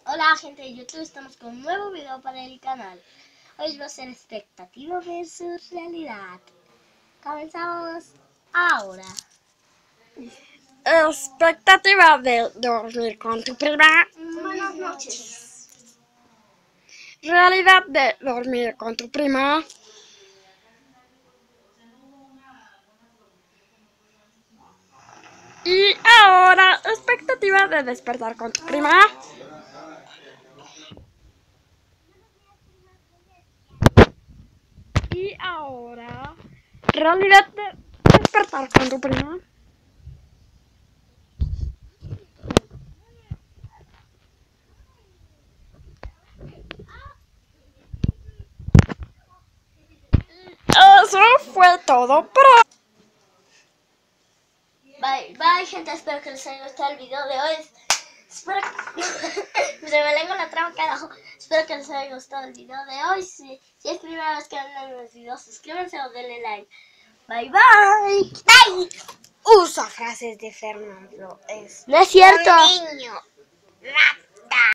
Hola gente de YouTube, estamos con un nuevo video para el canal. Hoy va a ser expectativa versus realidad. Comenzamos ahora. Expectativa de dormir con tu prima. Buenas noches. Realidad de dormir con tu prima. Y ahora, expectativa de despertar con tu prima. Y ahora, realidad de despertar con tu prima. Eso fue todo por hoy. Bye gente, espero que les haya gustado el video de hoy. Espero que... Se me lengua la trama, carajo. Espero que les haya gustado el video de hoy. Si es primera vez que ven los videos, suscríbanse o denle like. Bye bye. Bye. Usa frases de Fernando. No es cierto. Un niño.